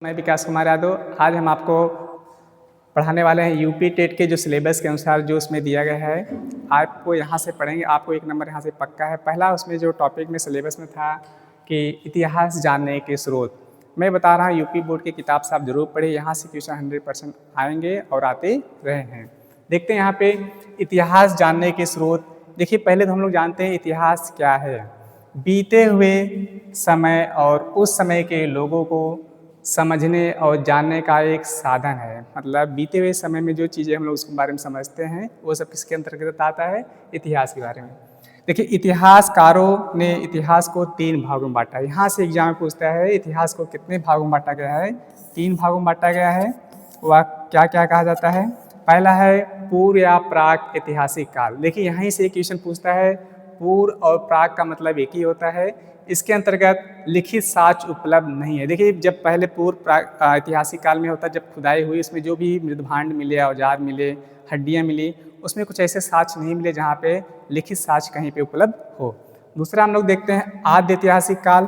मैं विकास कुमार यादव। आज हम आपको पढ़ाने वाले हैं यूपी टेट के जो सिलेबस के अनुसार जो उसमें दिया गया है। आपको यहाँ से पढ़ेंगे, आपको एक नंबर यहाँ से पक्का है। पहला उसमें जो टॉपिक में सिलेबस में था कि इतिहास जानने के स्रोत। मैं बता रहा हूँ यूपी बोर्ड की किताब से आप जरूर पढ़िए, यहाँ से क्वेश्चन 100% आएंगे और आते रहे हैं। देखते हैं यहाँ पे इतिहास जानने के स्रोत। देखिए पहले तो हम लोग जानते हैं इतिहास क्या है। बीते हुए समय और उस समय के लोगों को समझने और जानने का एक साधन है। मतलब बीते हुए समय में जो चीज़ें हम लोग उसके बारे में समझते हैं वो सब किसके अंतर्गत आता है? इतिहास के बारे में। देखिए इतिहासकारों ने इतिहास को 3 भागों में बांटा है। यहाँ से एग्जाम में पूछता है इतिहास को कितने भागों में बांटा गया है? 3 भागों में बांटा गया है। वह क्या क्या कहा जाता है? पहला है पूर्व या प्राक ऐतिहासिक काल। देखिए यहीं से एक क्वेश्चन पूछता है, पूर्व और प्राक का मतलब एक ही होता है। इसके अंतर्गत लिखित साक्ष्य उपलब्ध नहीं है। देखिए जब पहले पूर्व ऐतिहासिक काल में होता है, जब खुदाई हुई उसमें जो भी मृदभांड मिले, औजार मिले, हड्डियाँ मिली, उसमें कुछ ऐसे साक्ष्य नहीं मिले जहाँ पे लिखित साक्ष्य कहीं पे उपलब्ध हो। दूसरा हम लोग देखते हैं आद्य ऐतिहासिक काल।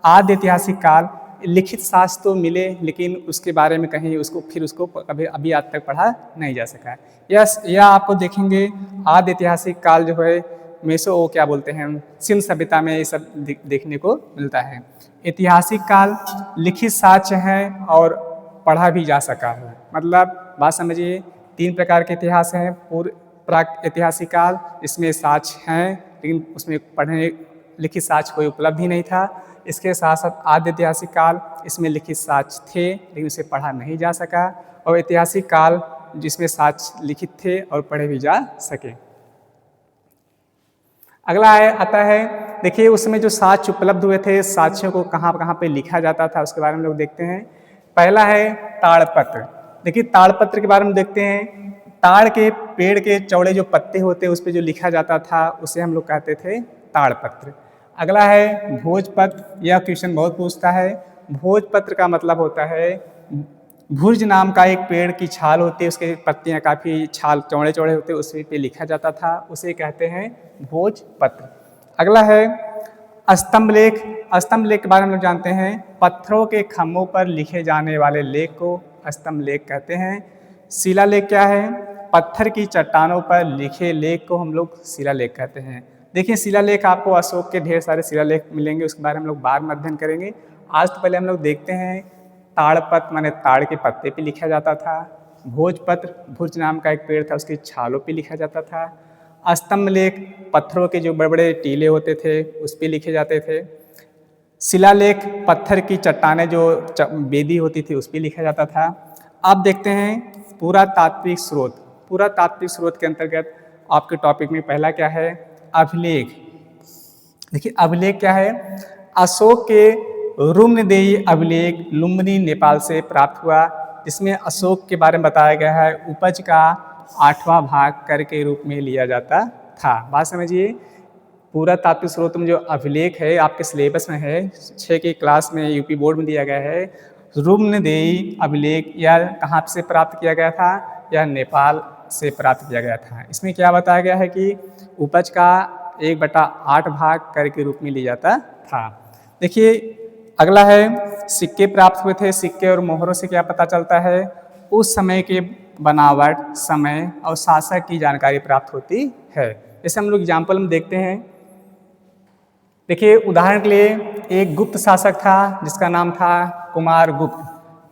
आद्य ऐतिहासिक काल लिखित साक्ष्य तो मिले लेकिन उसके बारे में कहीं उसको कभी अभी आज तक पढ़ा नहीं जा सका है। यह आपको देखेंगे आद्य ऐतिहासिक काल जो है मेसो वो क्या बोलते हैं, सिंध सभ्यता में ये सब देखने को मिलता है। ऐतिहासिक काल लिखित साक्ष्य है और पढ़ा भी जा सका है। मतलब बात समझिए, 3 प्रकार के इतिहास हैं। पूर्व प्राक ऐतिहासिक काल, इसमें साक्ष्य हैं लेकिन उसमें पढ़ने लिखित साक्ष्य कोई उपलब्ध ही नहीं था। इसके साथ साथ आद्य ऐतिहासिक काल, इसमें लिखित साक्ष्य थे लेकिन उसे पढ़ा नहीं जा सका। और ऐतिहासिक काल जिसमें साक्ष्य लिखित थे और पढ़े भी जा सके। अगला आता है, देखिए उसमें जो साक्ष्य उपलब्ध हुए थे, साक्ष्यों को कहाँ कहाँ पे लिखा जाता था उसके बारे में लोग देखते हैं। पहला है ताड़पत्र। देखिए ताड़पत्र के बारे में देखते हैं। ताड़ के पेड़ के चौड़े जो पत्ते होते हैं उस पर जो लिखा जाता था उसे हम लोग कहते थे ताड़पत्र। अगला है भोजपत्र। यह क्वेश्चन बहुत पूछता है। भोजपत्र का मतलब होता है, भुर्ज नाम का एक पेड़ की छाल होती है, उसके पत्तियां काफ़ी छाल चौड़े चौड़े होते हैं, उसी पे लिखा जाता था, उसे कहते हैं भोजपत्र। अगला है स्तंभ लेख। स्तंभ लेख के बारे में लोग जानते हैं, पत्थरों के खम्भों पर लिखे जाने वाले लेख को स्तंभ लेख कहते हैं। शिलालेख क्या है? पत्थर की चट्टानों पर लिखे लेख को हम लोग शिलालेख कहते हैं। देखिए शिलालेख आपको अशोक के ढेर सारे शिलालेख मिलेंगे, उसके बारे में हम लोग बाद में अध्ययन करेंगे। आज तो पहले हम लोग देखते हैं ताड़पत्र माने ताड़ के पत्ते पे लिखा जाता था। भोजपत्र भुर्ज नाम का एक पेड़ था, उसकी छालों पे लिखा जाता था। स्तंभ लेख पत्थरों के जो बड़े बड़े टीले होते थे उस पे लिखे जाते थे। शिलालेख पत्थर की चट्टानें जो बेदी होती थी उस पे लिखा जाता था। अब देखते हैं पुरातात्विक स्रोत। पुरातात्विक स्रोत के अंतर्गत आपके टॉपिक में पहला क्या है? अभिलेख। देखिए अभिलेख क्या है? अशोक के रुम्नदेही अभिलेख लुम्बिनी नेपाल से प्राप्त हुआ, जिसमें अशोक के बारे में बताया गया है। उपज का 8वां भाग कर के रूप में लिया जाता था। बात समझिए, पुरातात्विक स्रोत में जो अभिलेख है आपके सिलेबस में है, 6 की क्लास में यूपी बोर्ड में दिया गया है। रुम्नदेही अभिलेख यह कहाँ से प्राप्त किया गया था? यह नेपाल से प्राप्त किया गया था। इसमें क्या बताया गया है कि उपज का 1/8 भाग कर के रूप में लिया जाता था। देखिए अगला है सिक्के प्राप्त हुए थे। सिक्के और मोहरों से क्या पता चलता है? उस समय के बनावट, समय और शासक की जानकारी प्राप्त होती है। जैसे हम लोग एग्जाम्पल में देखते हैं। देखिए उदाहरण के लिए एक गुप्त शासक था जिसका नाम था कुमारगुप्त।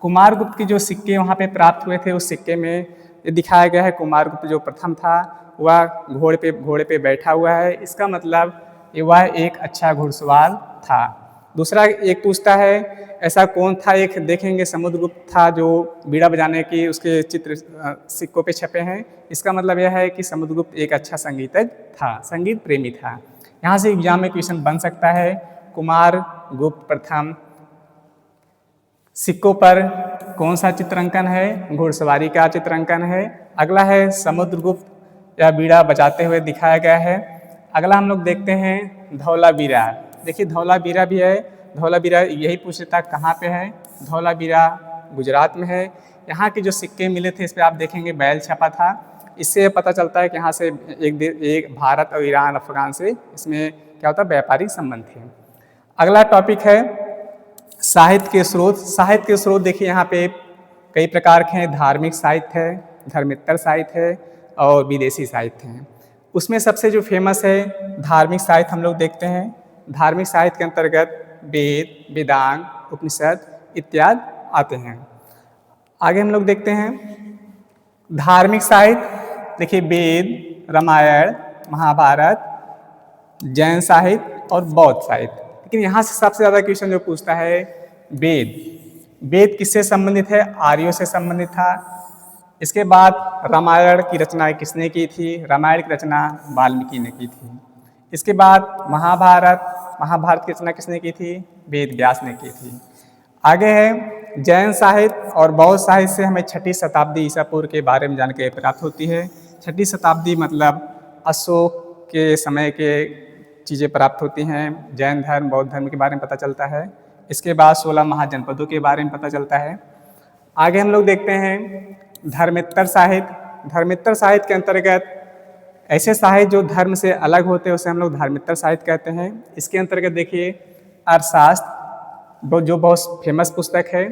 कुमारगुप्त के जो सिक्के वहाँ पे प्राप्त हुए थे, उस सिक्के में ये दिखाया गया है कुमारगुप्त जो प्रथम था वह घोड़े पे बैठा हुआ है। इसका मतलब वह एक अच्छा घुड़सवार था। दूसरा एक पूछता है ऐसा कौन था? एक देखेंगे समुद्रगुप्त था जो बीड़ा बजाने की उसके चित्र सिक्कों पे छपे हैं। इसका मतलब यह है कि समुद्रगुप्त एक अच्छा संगीतज्ञ था, संगीत प्रेमी था। यहाँ से एग्जाम में क्वेश्चन बन सकता है कुमारगुप्त प्रथम सिक्कों पर कौन सा चित्रांकन है? घुड़सवारी का चित्रांकन है। अगला है समुद्रगुप्त या बीड़ा बजाते हुए दिखाया गया है। अगला हम लोग देखते हैं धौलावीरा। देखिए धौलावीरा भी है। धौलावीरा यही पूछता कहाँ पे है? धौलावीरा गुजरात में है। यहाँ के जो सिक्के मिले थे इस पर आप देखेंगे बैल छपा था। इससे पता चलता है कि यहाँ से एक भारत और ईरान अफगान से इसमें क्या होता है? व्यापारिक संबंध थे। अगला टॉपिक है साहित्य के स्रोत देखिए यहाँ पे कई प्रकार के हैं। धार्मिक साहित्य है, धर्मेत्तर साहित्य है और विदेशी साहित्य हैं। उसमें सबसे जो फेमस है धार्मिक साहित्य हम लोग देखते हैं। धार्मिक साहित्य के अंतर्गत वेद, वेदांग, उपनिषद इत्यादि आते हैं। आगे हम लोग देखते हैं धार्मिक साहित्य। देखिए वेद, रामायण, महाभारत, जैन साहित्य और बौद्ध साहित्य। लेकिन यहाँ से सबसे ज़्यादा क्वेश्चन जो पूछता है वेद। वेद किससे संबंधित है? आर्यों से संबंधित था। इसके बाद रामायण की रचना किसने की थी? रामायण की रचना वाल्मीकि ने की थी। इसके बाद महाभारत की रचना किसने की थी? वेद व्यास ने की थी। आगे है जैन साहित्य और बौद्ध साहित्य से हमें 6ठी शताब्दी ईसा पूर्व के बारे में जानकारी प्राप्त होती है। 6ठी शताब्दी मतलब अशोक के समय के चीज़ें प्राप्त होती हैं। जैन धर्म, बौद्ध धर्म के बारे में पता चलता है। इसके बाद 16 महाजनपदों के बारे में पता चलता है। आगे हम लोग देखते हैं धर्मेत्तर साहित्य। धर्मेत्तर साहित्य के अंतर्गत ऐसे साहित्य जो धर्म से अलग होते हैं उसे हम लोग धर्मेत्तर साहित्य कहते हैं। इसके अंतर्गत देखिए अर्थशास्त्र जो बहुत फेमस पुस्तक है।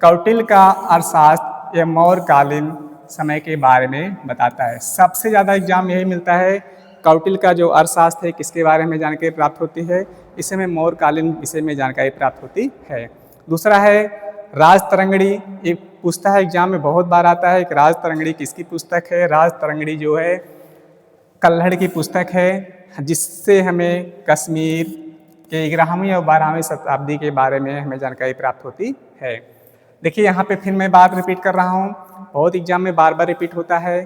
कौटिल्य का अर्थशास्त्र यह मौर्यकालीन समय के बारे में बताता है। सबसे ज़्यादा एग्जाम यही मिलता है। कौटिल्य का जो अर्थशास्त्र है किसके बारे में जानकारी प्राप्त होती है? इसे में मौर्यकालीन विषय में जानकारी प्राप्त होती है। दूसरा है राजतरंगिणी। एक पूछता है एग्जाम में, बहुत बार आता है कि राजतरंगिणी किसकी पुस्तक है? राजतरंगिणी जो है कल्हड़ की पुस्तक है, जिससे हमें कश्मीर के 11वीं और 12वीं शताब्दी के बारे में हमें जानकारी प्राप्त होती है। देखिए यहाँ पे फिर मैं बात रिपीट कर रहा हूँ, बहुत एग्जाम में बार बार रिपीट होता है।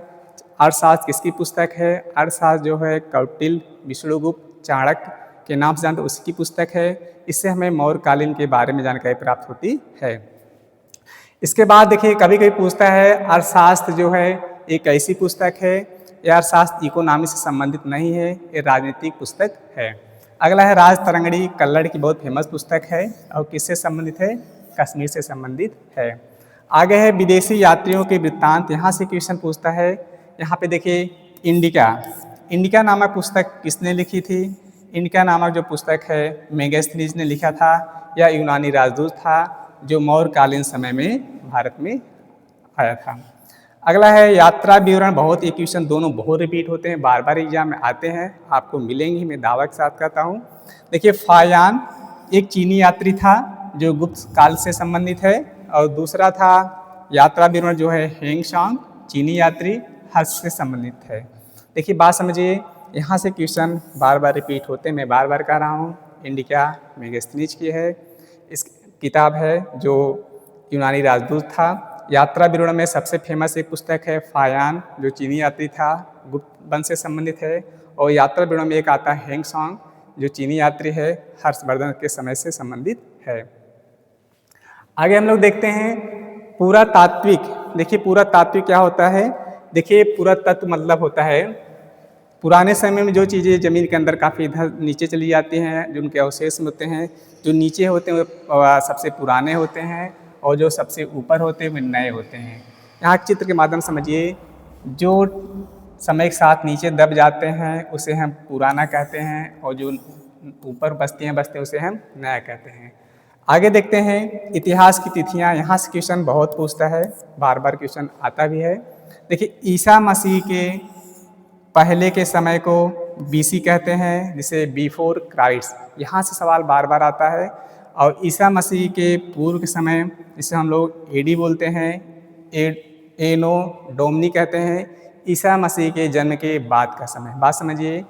अर्थशास्त्र किसकी पुस्तक है? अर्थशास्त्र जो है कौटिल्य, विष्णुगुप्त, चाणक्य के नाम से जानते उसकी पुस्तक है। इससे हमें मौर्यकालीन के बारे में जानकारी प्राप्त होती है। इसके बाद देखिए कभी कभी पूछता है अर्थशास्त्र जो है एक ऐसी पुस्तक है, यह अर्थशास्त्र इकोनॉमी से संबंधित नहीं है, ये राजनीतिक पुस्तक है। अगला है राजतरंगिणी, कल्हड़ की बहुत फेमस पुस्तक है और किससे संबंधित है? कश्मीर से संबंधित है। आगे है विदेशी यात्रियों के वृत्तांत। यहाँ से क्वेश्चन पूछता है। यहाँ पे देखिए इंडिका नामक पुस्तक किसने लिखी थी? इंडिका नामक जो पुस्तक है मेगास्थनीज ने लिखा था। यह यूनानी राजदूत था जो मौर्यकालीन समय में भारत में आया था। अगला है यात्रा विवरण। बहुत ये क्वेश्चन दोनों बहुत रिपीट होते हैं, बार बार एग्जाम में आते हैं, आपको मिलेंगे, मैं दावा के साथ कहता हूँ। देखिए फायान एक चीनी यात्री था जो गुप्त काल से संबंधित है, और दूसरा था यात्रा विवरण जो है हेंगशांग चीनी यात्री हर्ष से संबंधित है। देखिए बात समझिए, यहाँ से क्वेश्चन बार बार रिपीट होते हैं, मैं बार बार कह रहा हूँ। इंडिका मेगास्थनीज की है, इस किताब है जो यूनानी राजदूत था। यात्रा विवरण में सबसे फेमस एक पुस्तक है फायान जो चीनी यात्री था, गुप्त वंश से संबंधित है। और यात्रा विवरण में एक आता है हेंगशांग जो चीनी यात्री है, हर्षवर्धन के समय से संबंधित है। आगे हम लोग देखते हैं पुरातात्विक। देखिए पुरातात्विक क्या होता है? देखिए पुरातत्व मतलब होता है पुराने समय में जो चीज़ें ज़मीन के अंदर काफ़ी इधर नीचे चली जाती हैं, जो उनके अवशेष होते हैं, जो नीचे होते हैं वो सबसे पुराने होते हैं और जो सबसे ऊपर होते हैं वो नए होते हैं। यहाँ चित्र के माध्यम से समझिए, जो समय के साथ नीचे दब जाते हैं उसे हम पुराना कहते हैं, और जो ऊपर बसते हैं उसे हम नया कहते हैं। आगे देखते हैं इतिहास की तिथियाँ। यहाँ से क्वेश्चन बहुत पूछता है, बार बार क्वेश्चन आता भी है। देखिए ईसा मसीह के पहले के समय को BC कहते हैं, जिसे बिफोर क्राइस्ट। यहाँ से सवाल बार बार आता है। और ईसा मसीह के पूर्व के समय जिसे हम लोग AD बोलते हैं, एनो डोमनी कहते हैं। ईसा मसीह के जन्म के बाद का समय, बात समझिए,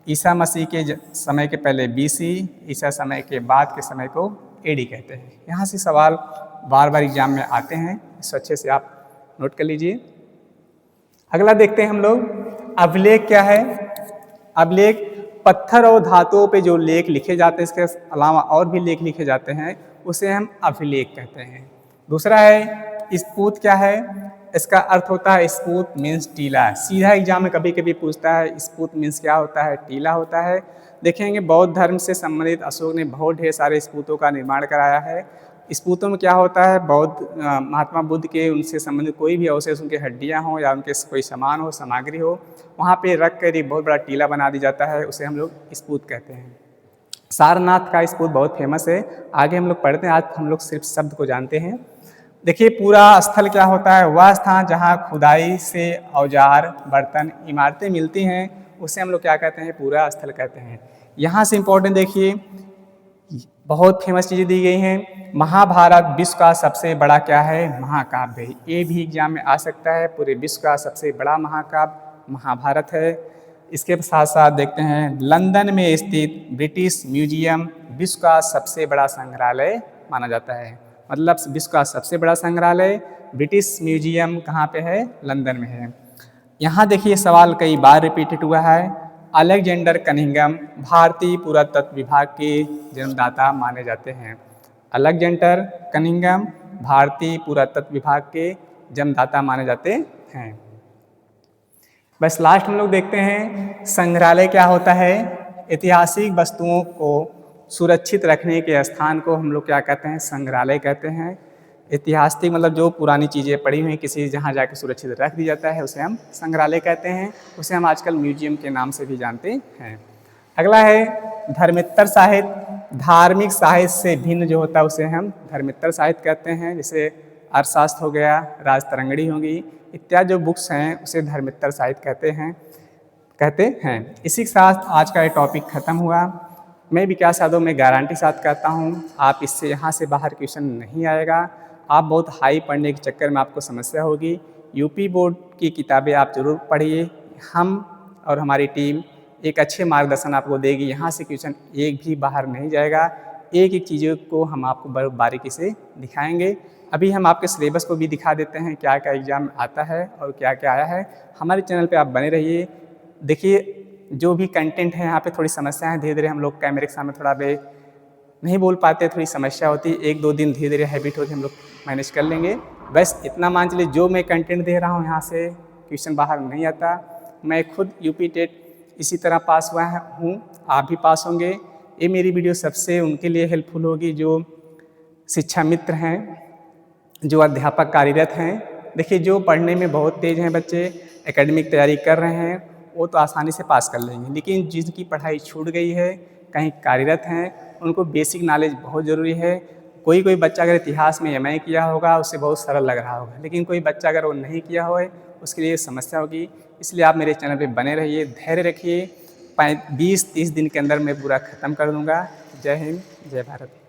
ईसा मसीह के समय के पहले BC, ईसा समय के बाद के समय को AD कहते हैं। यहाँ से सवाल बार बार एग्जाम में आते हैं, इसको अच्छे से आप नोट कर लीजिए। अगला देखते हैं हम लोग अभिलेख क्या है। अभिलेख पत्थर और धातुओं पे जो लेख लिखे जाते हैं, इसके अलावा और भी लेख लिखे जाते हैं, उसे हम अभिलेख कहते हैं। दूसरा है स्पूत क्या है? इसका अर्थ होता है स्पूत मीन्स टीला। सीधा एग्जाम में कभी कभी पूछता है स्पूत मीन्स क्या होता है? टीला होता है। देखेंगे बौद्ध धर्म से संबंधित अशोक ने बहुत ढेर सारे स्पूतों का निर्माण कराया है। स्पूतों में क्या होता है? बौद्ध महात्मा बुद्ध के उनसे संबंधित कोई भी अवशेष, उनके हड्डियां हो या उनके कोई सामान हो, सामग्री हो, वहाँ पे रख कर एक बहुत बड़ा टीला बना दिया जाता है, उसे हम लोग स्पूत कहते हैं। सारनाथ का स्पूत बहुत फेमस है। आगे हम लोग पढ़ते हैं, आज हम लोग सिर्फ शब्द को जानते हैं। देखिए पूरा स्थल क्या होता है, वह स्थान जहाँ खुदाई से औजार, बर्तन, इमारतें मिलती हैं, उसे हम लोग क्या कहते हैं, पूरा स्थल कहते हैं। यहाँ से इम्पोर्टेंट देखिए, बहुत फेमस चीज़ें दी गई हैं। महाभारत विश्व का सबसे बड़ा क्या है, महाकाव्य। ये भी एग्जाम में आ सकता है, पूरे विश्व का सबसे बड़ा महाकाव्य महाभारत है। इसके साथ साथ देखते हैं, लंदन में स्थित ब्रिटिश म्यूजियम विश्व का सबसे बड़ा संग्रहालय माना जाता है। मतलब विश्व का सबसे बड़ा संग्रहालय ब्रिटिश म्यूजियम कहाँ पे है, लंदन में है। यहाँ देखिए सवाल कई बार रिपीटेड हुआ है। अलेक्जेंडर कनिंघम भारतीय पुरातत्व विभाग के जन्मदाता माने जाते हैं। अलेक्जेंडर कनिंघम भारतीय पुरातत्व विभाग के जन्मदाता माने जाते हैं। बस लास्ट हम लोग देखते हैं, संग्रहालय क्या होता है। ऐतिहासिक वस्तुओं को सुरक्षित रखने के स्थान को हम लोग क्या कहते हैं, संग्रहालय कहते हैं। ऐतिहासिक मतलब जो पुरानी चीज़ें पड़ी हुई किसी जहाँ जाके सुरक्षित रख दिया जाता है, उसे हम संग्रहालय कहते हैं। उसे हम आजकल म्यूजियम के नाम से भी जानते हैं। अगला है धर्मेत्तर साहित्य। धार्मिक साहित्य से भिन्न जो होता है उसे हम धर्मेत्तर साहित्य कहते हैं। जैसे अर्थशास्त्र हो गया, राजतरंगिणी होगी, इत्यादि जो बुक्स हैं उसे धर्मेत्तर साहित्य कहते हैं। इसी के साथ आज का ये टॉपिक ख़त्म हुआ। मैं विकास यादव में गारंटी साथ कहता हूँ, आप इससे यहाँ से बाहर क्वेश्चन नहीं आएगा। आप बहुत हाई पढ़ने के चक्कर में आपको समस्या होगी। यूपी बोर्ड की किताबें आप ज़रूर पढ़िए। हम और हमारी टीम एक अच्छे मार्गदर्शन आपको देगी। यहाँ से क्वेश्चन एक भी बाहर नहीं जाएगा। एक एक चीज़ों को हम आपको बहुत बारीकी से दिखाएंगे। अभी हम आपके सिलेबस को भी दिखा देते हैं, क्या क्या एग्जाम आता है और क्या क्या आया है। हमारे चैनल पे आप बने रहिए। देखिए जो भी कंटेंट है यहाँ पे थोड़ी समस्या है, धीरे धीरे हम लोग कैमरे के सामने थोड़ा बे नहीं बोल पाते, थोड़ी समस्या होती है। 1-2 दिन धीरे धीरे हैबिट होकर हम लोग मैनेज कर लेंगे। बस इतना मान चलिए, जो मैं कंटेंट दे रहा हूँ यहाँ से क्वेश्चन बाहर नहीं आता। मैं खुद यूपी टेट इसी तरह पास हुआ हूँ, आप भी पास होंगे। ये मेरी वीडियो सबसे उनके लिए हेल्पफुल होगी जो शिक्षा मित्र हैं, जो अध्यापक कार्यरत हैं। देखिए जो पढ़ने में बहुत तेज़ हैं बच्चे, एकेडमिक तैयारी कर रहे हैं, वो तो आसानी से पास कर लेंगे। लेकिन जिनकी पढ़ाई छूट गई है, कहीं कार्यरत हैं, उनको बेसिक नॉलेज बहुत ज़रूरी है। कोई बच्चा अगर इतिहास में MA किया होगा उसे बहुत सरल लग रहा होगा, लेकिन कोई बच्चा अगर वो नहीं किया हो उसके लिए समस्या होगी। इसलिए आप मेरे चैनल पे बने रहिए, धैर्य रखिए। 20-30 दिन के अंदर मैं पूरा ख़त्म कर दूँगा। जय हिंद, जय भारत।